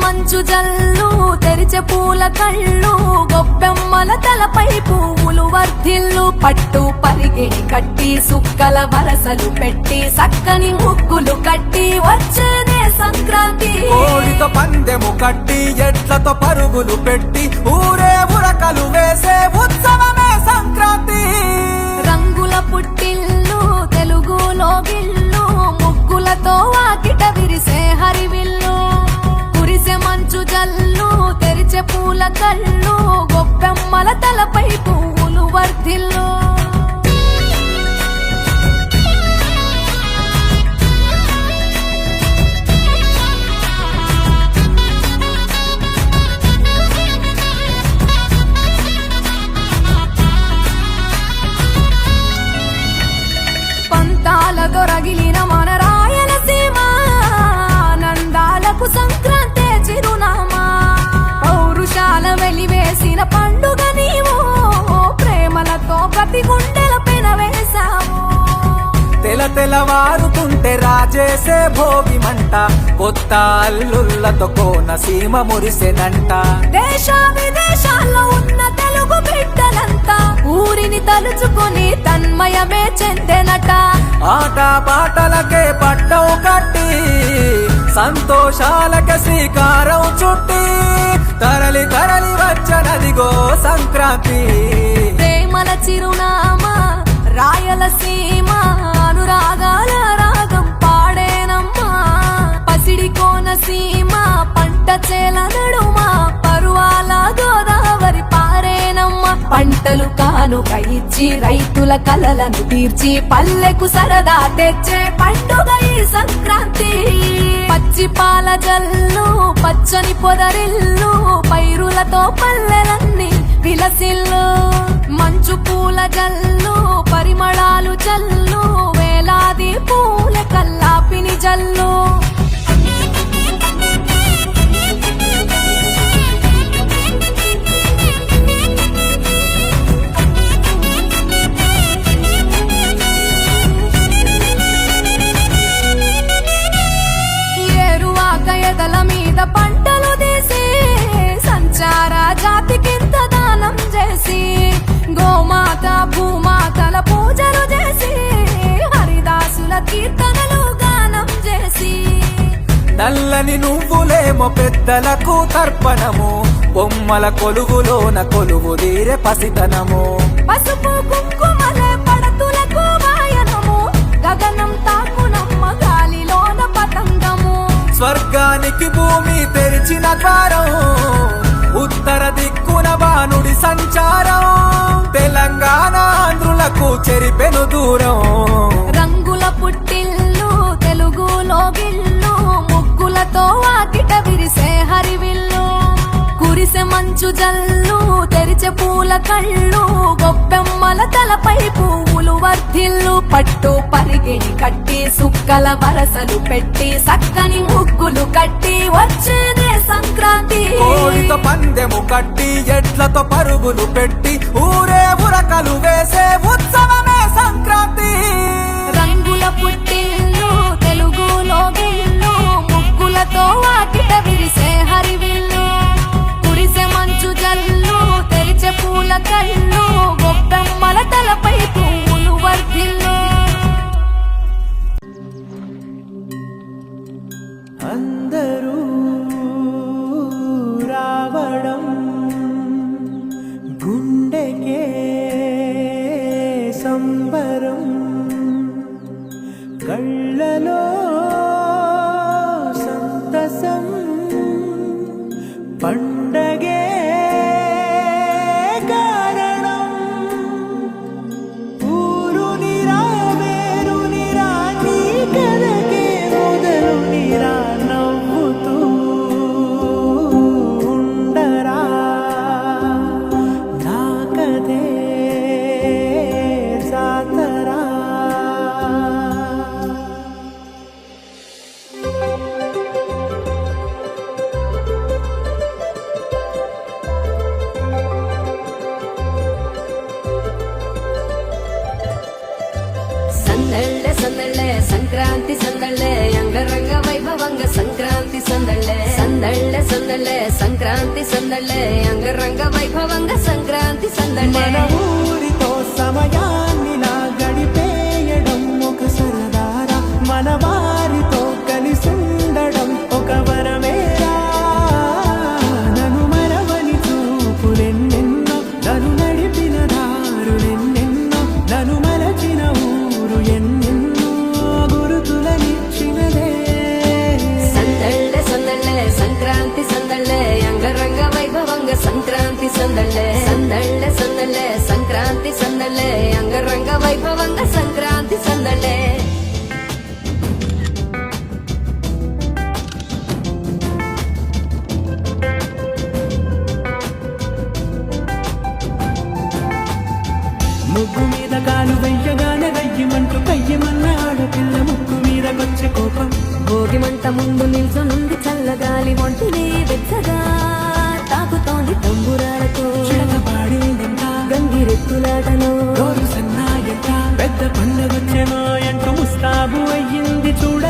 మంచు జల్లు తెరిచే పూల కళ్ళు గొబ్బెమ్మల తలపై పువ్వులు వర్ధిల్లు పట్టు పరిగిణి కట్టి సుక్కల వరసలు పెట్టి సక్కని ముగ్గులు కట్టి వచ్చేదే సంక్రాంతి కోడితో పందెము కట్టి ఎట్లతో పరుగులు పెట్టి ఊరే ఉరకలు వేసే ఉత్సవమే సంక్రాంతి రంగుల పుట్టిల్లు తెలుగులో గిల్లు ముగ్గులతో వాకిట విరిసే హరివిల్లు కురిసే మంచు జల్లు తెరిచే పూల కళ్ళు గొబ్బెమ్మల తలపై పువ్వులు వర్ధిల్లు దొరగిలిన మన రాయలసీమ ఆనందాలకు సంక్రాంతే చిరునామా పౌరుషాల వెలివేసిన పండుగ నీవు ప్రేమలతో ప్రతి గుండెల పెన వేశావు తెలవారుతుంటే రాజేసే భోగి మంట కొత్త అల్లుళ్ళతో కోనసీమ మురిసెనంట దేశ విదేశాల్లో ఉన్న తెలుగు బిడ్డలంతా ఊరిని తలుచుకుని తన్మయమే చెందెనట ఆట పాటలకే పట్టవు కట్టి సంతోషాలకే శ్రీకారం చుట్టి తరలి తరలి వచ్చనదిగో సంక్రాంతి ప్రేమల చిరునామా రాయలసీమ అనురాగాల రాగం పాడేనమ్మా పసిడి కోనసీమ పంట చేల నడుమా పరువాల గోదావరి పారేనమ్మా పంటలు కానుక ఇచ్చి రైతుల కలలను తీర్చి పల్లెకు సరదా తెచ్చే పండుగ ఈ సంక్రాంతి పచ్చి పాల జల్లు పచ్చని పొదరిల్లు పైరులతో పల్లెలన్నీ విలసిల్లు మంచు పూల జల్లు పరిమళాలు జల్లు వేలాది పూల కల్లాపిని జల్లు ఏరువాక ఎదల మీద పంటలు తీసి సంచార జాతికింత దానం చేసి గోమాత భూమాతల పూజలు చేసి హరిదాసుల కీర్తనలు గానం చేసి నల్లని నువ్వులేమో పెద్దలకు తర్పణము బొమ్మల కొలువులోన కొలువు తీరే పసితనము పసుపు కుంకుమలే పడతులకు వాయనము గగనం తాకునమ్మ గాలిలోన పతంగము స్వర్గానికి భూమి తెరిచిన ద్వారం ఉత్తర దిక్కున బాణుడి సంచారం తెలంగాణ ఆంధ్రులకు చెరిపెను దూరం రంగుల పుట్టిల్లు తెలుగులో గిల్లు ముగ్గులతో వాకిట విరిసే హరివిల్లు కురిసే మంచు జల్లు తెరిచే పూల కళ్ళు గొబ్బెమ్మల తలపై పువ్వులు వర్ధిల్లు పట్టు పరిగిణి కట్టి సుక్కల వరసలు పెట్టి సక్కని ముగ్గులు కట్టి వచ్చేదే సంక్రాంతి కోడితో పందెము కట్టి ఎట్లతో పరుగులు పెట్టి ఊరే ఉరకలు వేసే ఉత్సవమే సంక్రాంతి రంగుల పుట్టిల్లు తెలుగులో గిల్లు ముగ్గులతో వాకిట విరిసే హరివిల్లు కురిసే మంచు జల్లు తెరిచే పూల కళ్ళు గొబ్బెమ్మల తలపై పువ్వులు వర్ధిల్లు అందరూ రావడం గుండెకే సంబరం కళ్ళలో సంతసం పండగే కారణం ఊరు నిరా వేరు నిరా నీ కలకే మొదలు నిరా నవ్వుతూ ఉండరా నాకదే జాతరా పుట్ట ముందు నిల్చొనుంది చల్లగాలి ఒంటినే వెచ్చగా తాకుతోంది తంబురాలతో చిడకపాడిందంట గంగిరెత్తులాటలో గోరు సన్నాయంట పెద్ద పండగొచ్చెనో అంటూ ముస్తాబు అయ్యింది చూడ